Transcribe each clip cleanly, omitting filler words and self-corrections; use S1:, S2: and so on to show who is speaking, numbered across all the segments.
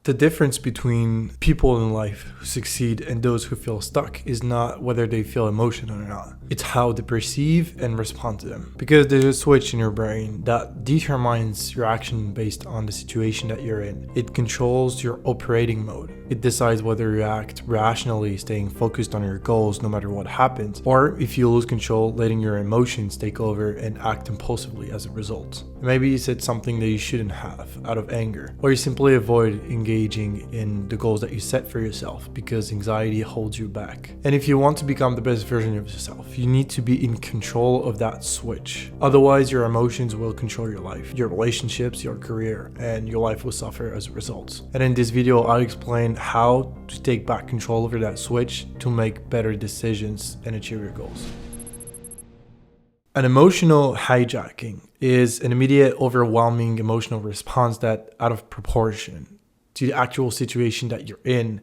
S1: The difference between people in life who succeed and those who feel stuck is not whether they feel emotion or not. It's how they perceive and respond to them. Because there's a switch in your brain that determines your action based on the situation that you're in. It controls your operating mode. It decides whether you act rationally, staying focused on your goals no matter what happens, or if you lose control, letting your emotions take over and act impulsively as a result. Maybe you said something that you shouldn't have out of anger, or you simply avoid engaging in the goals that you set for yourself because anxiety holds you back. And if you want to become the best version of yourself, you need to be in control of that switch. Otherwise, your emotions will control your life, your relationships, your career, and your life will suffer as a result. And in this video, I'll explain how to take back control over that switch to make better decisions and achieve your goals. An emotional hijacking is an immediate, overwhelming emotional response that out of proportion to the actual situation that you're in,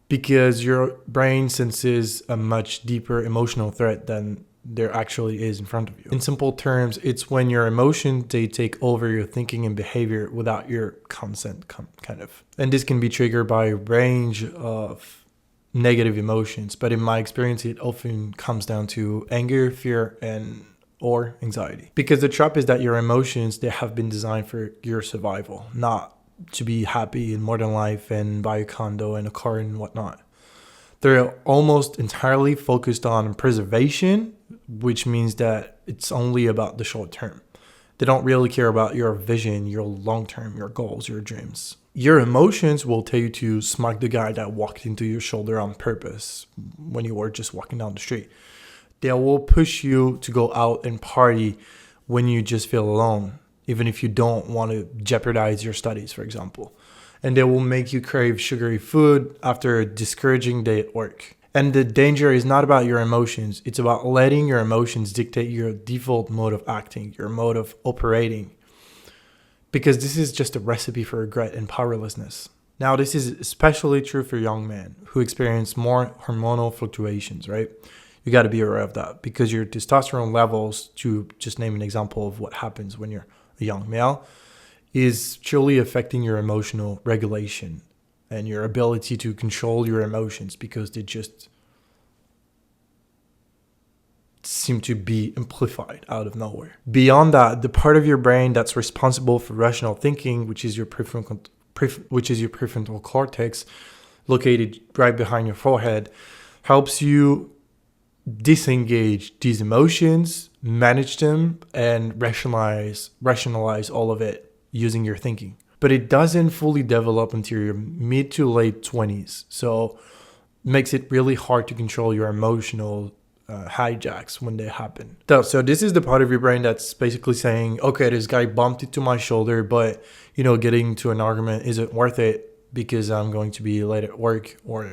S1: because your brain senses a much deeper emotional threat than there actually is in front of you. In simple terms, it's when your emotions, they take over your thinking and behavior without your consent, kind of. And this can be triggered by a range of negative emotions, but in my experience, it often comes down to anger, fear, or anxiety. Because the trap is that your emotions, they have been designed for your survival, not to be happy in modern life and buy a condo and a car and whatnot. They're almost entirely focused on preservation, which means that it's only about the short term. They don't really care about your vision, your long term, your goals, your dreams. Your emotions will tell you to smack the guy that walked into your shoulder on purpose when you were just walking down the street. They will push you to go out and party when you just feel alone, even if you don't want to jeopardize your studies, for example. And they will make you crave sugary food after a discouraging day at work. And the danger is not about your emotions. It's about letting your emotions dictate your default mode of acting, your mode of operating. Because this is just a recipe for regret and powerlessness. Now, this is especially true for young men who experience more hormonal fluctuations, right? You got to be aware of that because your testosterone levels, to just name an example of what happens when you're a young male, is truly affecting your emotional regulation and your ability to control your emotions because they just seem to be amplified out of nowhere. Beyond that, the part of your brain that's responsible for rational thinking, which is your prefrontal cortex, located right behind your forehead, helps you disengage these emotions, manage them, and rationalize all of it using your thinking. But it doesn't fully develop until your mid to late 20s. So it makes it really hard to control your emotional hijacks when they happen. So this is the part of your brain that's basically saying, okay, this guy bumped into my shoulder, but getting into an argument isn't worth it because I'm going to be late at work, or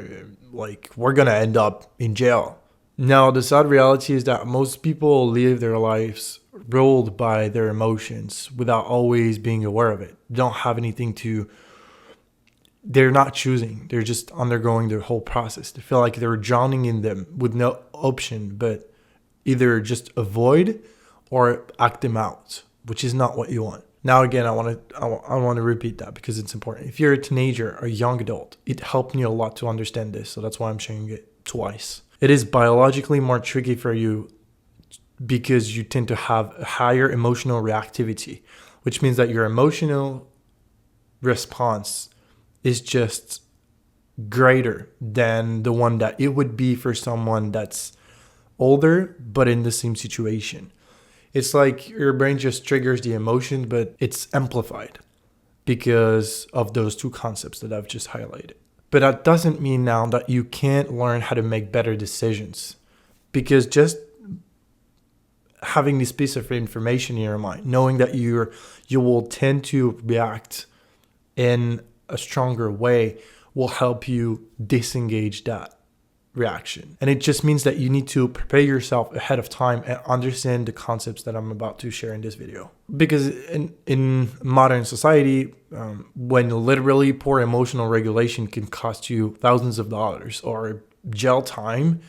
S1: like we're going to end up in jail. Now, the sad reality is that most people live their lives ruled by their emotions without always being aware of it. They don't have anything they're not choosing. They're just undergoing their whole process. They feel like they're drowning in them with no option but either just avoid or act them out, which is not what you want. Now, again, I want to repeat that because it's important. If you're a teenager or a young adult, it helped me a lot to understand this. So that's why I'm sharing it twice. It is biologically more tricky for you because you tend to have a higher emotional reactivity, which means that your emotional response is just greater than the one that it would be for someone that's older but in the same situation. It's like your brain just triggers the emotion, but it's amplified because of those two concepts that I've just highlighted. But that doesn't mean now that you can't learn how to make better decisions, because just having this piece of information in your mind, knowing that you will tend to react in a stronger way, will help you disengage that reaction. And it just means that you need to prepare yourself ahead of time and understand the concepts that I'm about to share in this video. Because in modern society, when literally poor emotional regulation can cost you thousands of dollars or jail time,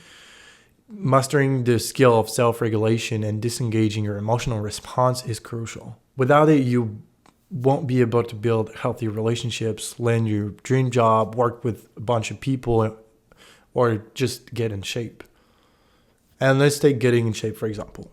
S1: mastering the skill of self-regulation and disengaging your emotional response is crucial. Without it, you won't be able to build healthy relationships, land your dream job, work with a bunch of people, or just get in shape. And let's take getting in shape, for example,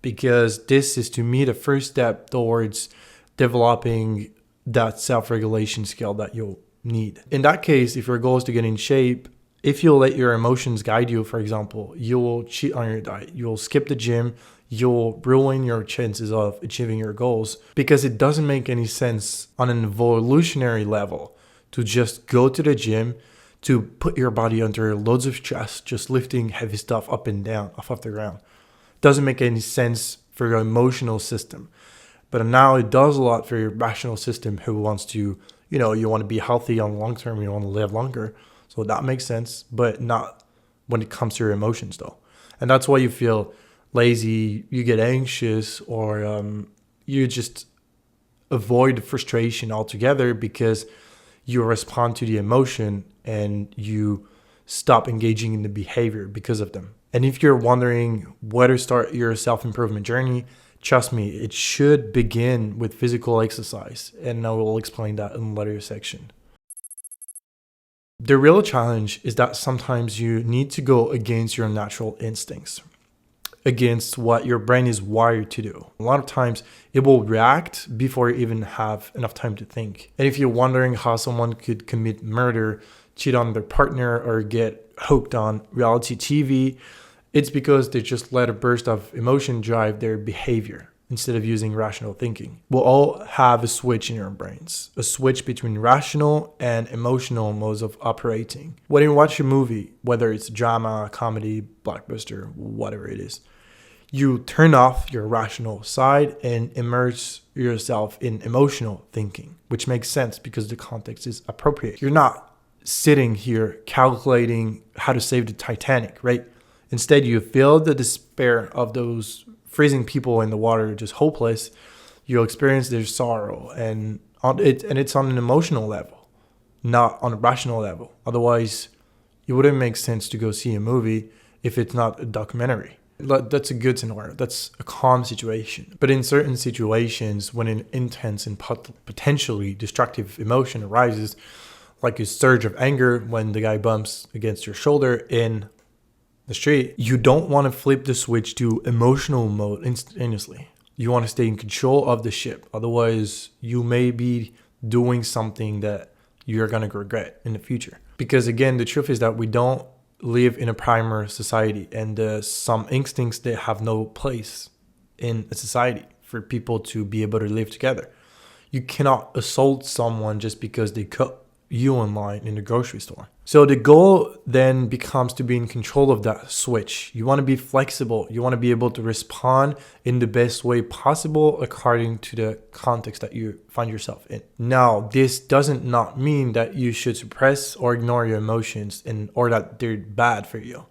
S1: because this is, to me, the first step towards developing that self-regulation skill that you'll need. In that case, if your goal is to get in shape, if you let your emotions guide you, for example, you will cheat on your diet, you'll skip the gym, you'll ruin your chances of achieving your goals, because it doesn't make any sense on an evolutionary level to just go to the gym, to put your body under loads of stress, just lifting heavy stuff up and down off of the ground. Doesn't make any sense for your emotional system. But now it does a lot for your rational system, who wants to, you want to be healthy on the long term, you want to live longer. So that makes sense, but not when it comes to your emotions, though. And that's why you feel lazy, you get anxious, or you just avoid frustration altogether because you respond to the emotion and you stop engaging in the behavior because of them. And if you're wondering where to start your self-improvement journey, trust me, it should begin with physical exercise. And I will explain that in the later section. The real challenge is that sometimes you need to go against your natural instincts, against what your brain is wired to do. A lot of times it will react before you even have enough time to think. And if you're wondering how someone could commit murder, cheat on their partner, or get hooked on reality TV, it's because they just let a burst of emotion drive their behavior instead of using rational thinking. We'll all have a switch in our brains, a switch between rational and emotional modes of operating. When you watch a movie, whether it's drama, comedy, blockbuster, whatever it is, you turn off your rational side and immerse yourself in emotional thinking, which makes sense because the context is appropriate. You're not sitting here calculating how to save the Titanic, right? Instead, you feel the despair of those freezing people in the water, just hopeless. You'll experience their sorrow, and it's on an emotional level, not on a rational level. Otherwise, it wouldn't make sense to go see a movie if it's not a documentary. That's a good scenario. That's a calm situation. But in certain situations, when an intense and potentially destructive emotion arises, like a surge of anger when the guy bumps against your shoulder in the street, you don't want to flip the switch to emotional mode instantaneously. You want to stay in control of the ship. Otherwise, you may be doing something that you're going to regret in the future. Because again, the truth is that we don't live in a primal society, and some instincts that have no place in a society for people to be able to live together. You cannot assault someone just because they cut you in line in the grocery store. So the goal then becomes to be in control of that switch. You want to be flexible. You want to be able to respond in the best way possible according to the context that you find yourself in. Now, this doesn't not mean that you should suppress or ignore your emotions or that they're bad for you.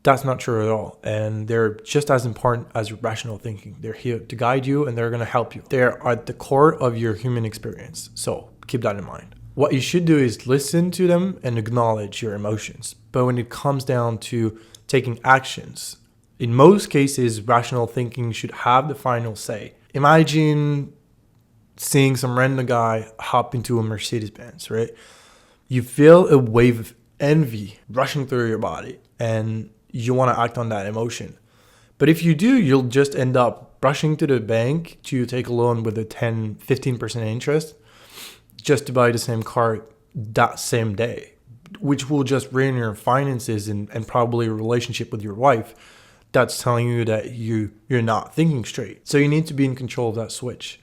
S1: That's not true at all. And they're just as important as your rational thinking. They're here to guide you, and they're going to help you. They're at the core of your human experience. So keep that in mind. What you should do is listen to them and acknowledge your emotions. But when it comes down to taking actions, in most cases, rational thinking should have the final say. Imagine seeing some random guy hop into a Mercedes-Benz, right? You feel a wave of envy rushing through your body, and you want to act on that emotion. But if you do, you'll just end up rushing to the bank to take a loan with a 10-15% interest just to buy the same car that same day, which will just ruin your finances and probably a relationship with your wife. That's telling you that you're not thinking straight. So you need to be in control of that switch.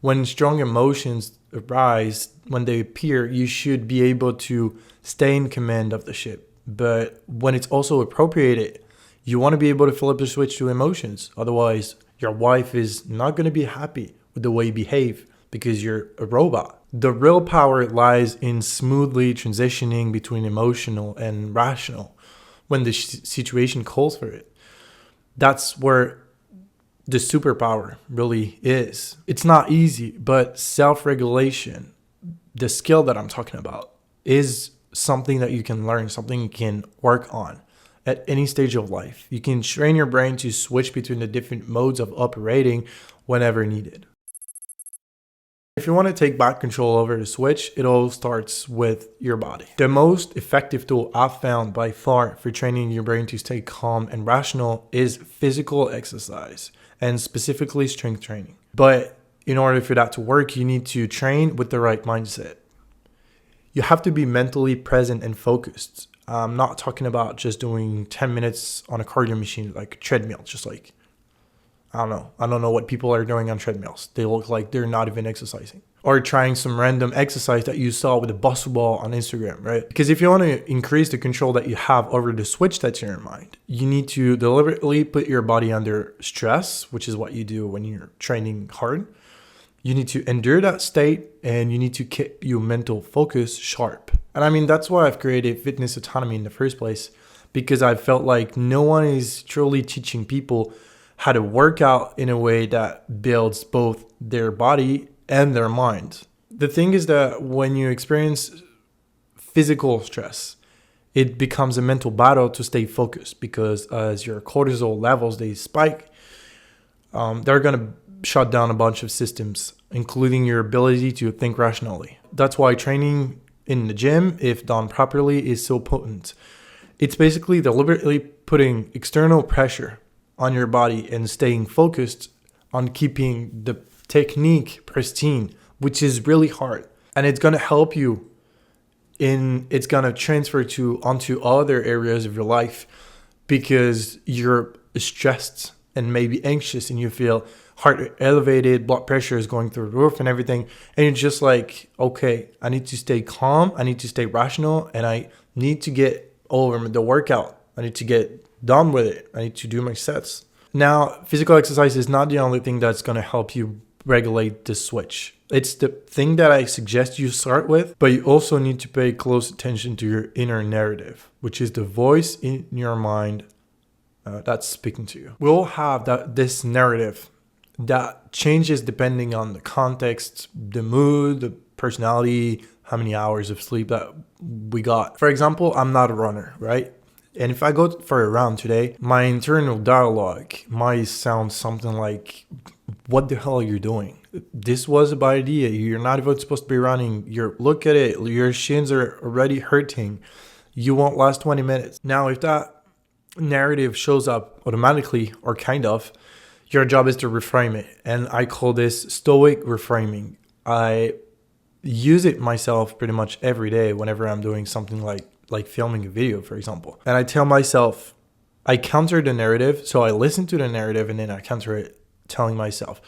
S1: When strong emotions arise, when they appear, you should be able to stay in command of the ship. But when it's also appropriated, you want to be able to flip the switch to emotions. Otherwise, your wife is not going to be happy with the way you behave because you're a robot. The real power lies in smoothly transitioning between emotional and rational when the situation calls for it. That's where the superpower really is. It's not easy, but self-regulation, the skill that I'm talking about, is something that you can learn, something you can work on at any stage of life. You can train your brain to switch between the different modes of operating whenever needed. If you want to take back control over the switch, it all starts with your body. The most effective tool I've found by far for training your brain to stay calm and rational is physical exercise, and specifically strength training. But in order for that to work, you need to train with the right mindset. You have to be mentally present and focused. I'm not talking about just doing 10 minutes on a cardio machine, like a treadmill, just like, I don't know what people are doing on treadmills. They look like they're not even exercising. Or trying some random exercise that you saw with a bustle ball on Instagram, right? Because if you want to increase the control that you have over the switch that's in your mind, you need to deliberately put your body under stress, which is what you do when you're training hard. You need to endure that state, and you need to keep your mental focus sharp. And I mean, that's why I've created Fitness Autonomy in the first place, because I felt like no one is truly teaching people how to work out in a way that builds both their body and their mind. The thing is that when you experience physical stress, it becomes a mental battle to stay focused, because as your cortisol levels, they spike, they're going to shut down a bunch of systems, including your ability to think rationally. That's why training in the gym, if done properly, is so potent. It's basically deliberately putting external pressure on your body and staying focused on keeping the technique pristine, which is really hard. And it's going to help you it's going to transfer onto other areas of your life, because you're stressed and maybe anxious and you feel heart rate elevated, blood pressure is going through the roof and everything. And you're just like, okay, I need to stay calm. I need to stay rational, and I need to get over the workout. I need to get done with it. I need to do my sets. Now, physical exercise is not the only thing that's going to help you regulate the switch. It's the thing that I suggest you start with, but you also need to pay close attention to your inner narrative, which is the voice in your mind that's speaking to you. We all have this narrative that changes depending on the context, the mood, the personality, how many hours of sleep that we got. For example, I'm not a runner, right? And if I go for a run today, my internal dialogue might sound something like, what the hell are you doing? This was a bad idea. You're not even supposed to be running. Look at it. Your shins are already hurting. You won't last 20 minutes. Now, if that narrative shows up automatically, or kind of, your job is to reframe it. And I call this stoic reframing. I use it myself pretty much every day whenever I'm doing something like filming a video, for example. And I tell myself, I counter the narrative. So I listen to the narrative and then I counter it, telling myself,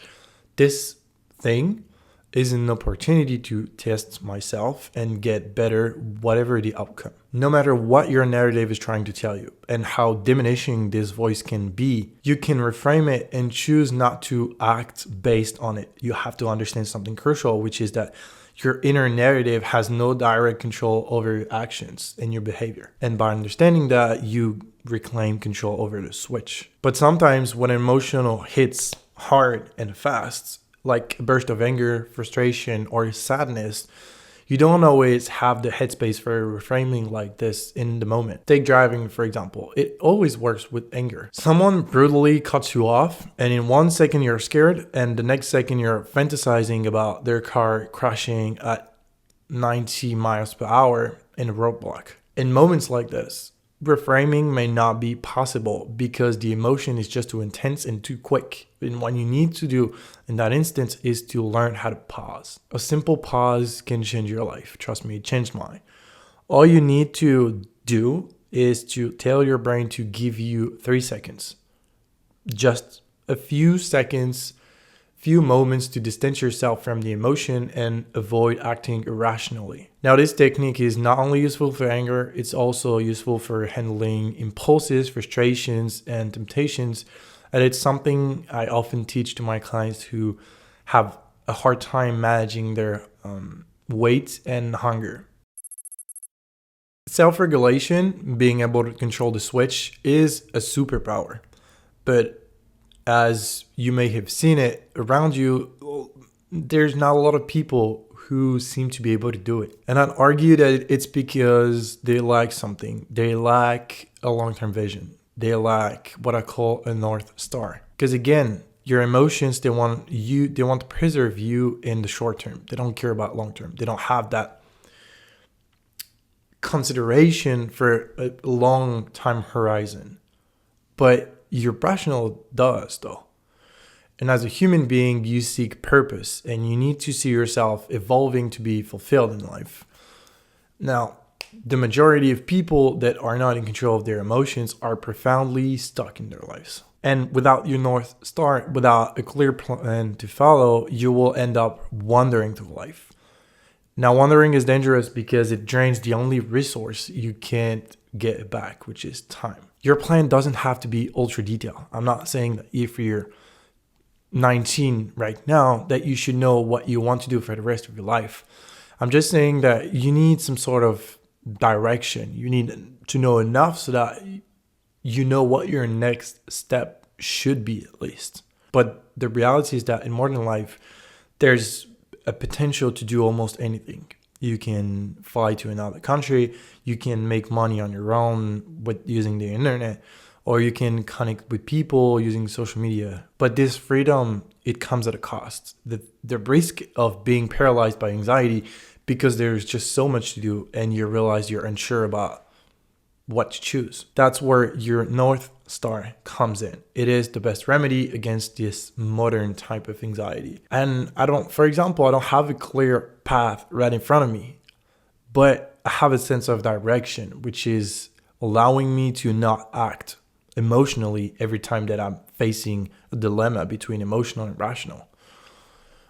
S1: this thing is an opportunity to test myself and get better, whatever the outcome. No matter what your narrative is trying to tell you and how diminishing this voice can be, you can reframe it and choose not to act based on it. You have to understand something crucial, which is that your inner narrative has no direct control over your actions and your behavior. And by understanding that, you reclaim control over the switch. But sometimes when emotional hits hard and fast, like a burst of anger, frustration, or sadness, you don't always have the headspace for reframing like this in the moment. Take driving, for example. It always works with anger. Someone brutally cuts you off, and in 1 second you're scared, and the next second you're fantasizing about their car crashing at 90 miles per hour in a roadblock. In moments like this, reframing may not be possible because the emotion is just too intense and too quick. And what you need to do in that instance is to learn how to pause. A simple pause can change your life. Trust me, it changed mine. All you need to do is to tell your brain to give you 3 seconds. Just a few seconds, few moments to distance yourself from the emotion and avoid acting irrationally. Now, this technique is not only useful for anger, it's also useful for handling impulses, frustrations, and temptations. And it's something I often teach to my clients who have a hard time managing their weight and hunger. Self-regulation, being able to control the switch, is a superpower. But as you may have seen it around you, there's not a lot of people who seem to be able to do it. And I'd argue that it's because they lack something. They lack a long-term vision. They lack what I call a North Star. Because again, Your emotions, they want to preserve you in the short term. They don't care about long term. They don't have that consideration for a long time horizon. But your rational does, though. And as a human being, you seek purpose, and you need to see yourself evolving to be fulfilled in life. Now, the majority of people that are not in control of their emotions are profoundly stuck in their lives. And without your North Star, without a clear plan to follow, you will end up wandering through life. Now, wandering is dangerous because it drains the only resource you can't get back, which is time. Your plan doesn't have to be ultra detailed. I'm not saying that if you're 19 right now that you should know what you want to do for the rest of your life. I'm just saying that you need some sort of direction. You need to know enough so that you know what your next step should be, at least. But the reality is that in modern life, there's a potential to do almost anything. You can fly to another country, you can make money on your own with using the internet, or you can connect with people using social media. But this freedom, it comes at a cost. The risk of being paralyzed by anxiety because there's just so much to do and you realize you're unsure about what to choose. That's where your North Star comes in. It is the best remedy against this modern type of anxiety. And I don't have a clear path right in front of me, but I have a sense of direction, which is allowing me to not act emotionally every time that I'm facing a dilemma between emotional and rational.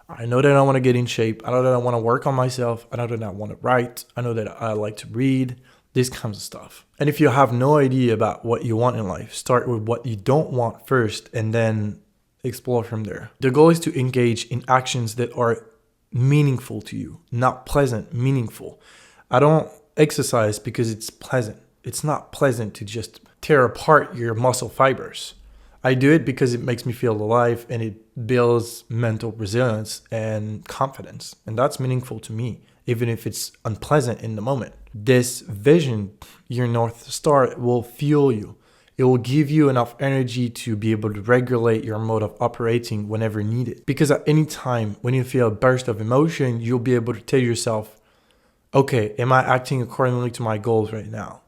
S1: I know that I want to get in shape. I know that I want to work on myself. I know that I want to write. I know that I like to read, this kinds of stuff. And if you have no idea about what you want in life, start with what you don't want first and then explore from there. The goal is to engage in actions that are meaningful to you, not pleasant, meaningful. I don't exercise because it's pleasant. It's not pleasant to just tear apart your muscle fibers. I do it because it makes me feel alive and it builds mental resilience and confidence. And that's meaningful to me, even if it's unpleasant in the moment. This vision, your North Star, will fuel you. It will give you enough energy to be able to regulate your mode of operating whenever needed. Because at any time when you feel a burst of emotion, you'll be able to tell yourself, okay, am I acting accordingly to my goals right now?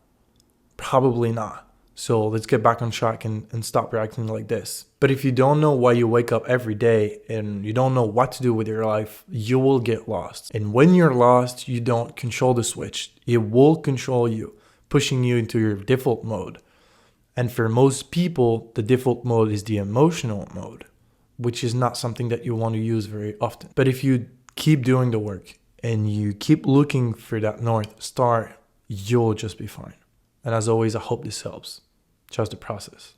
S1: Probably not. So let's get back on track and stop reacting like this. But if you don't know why you wake up every day and you don't know what to do with your life, you will get lost. And when you're lost, you don't control the switch. It will control you, pushing you into your default mode. And for most people, the default mode is the emotional mode, which is not something that you want to use very often. But if you keep doing the work and you keep looking for that North Star, you'll just be fine. And as always, I hope this helps. Trust the process.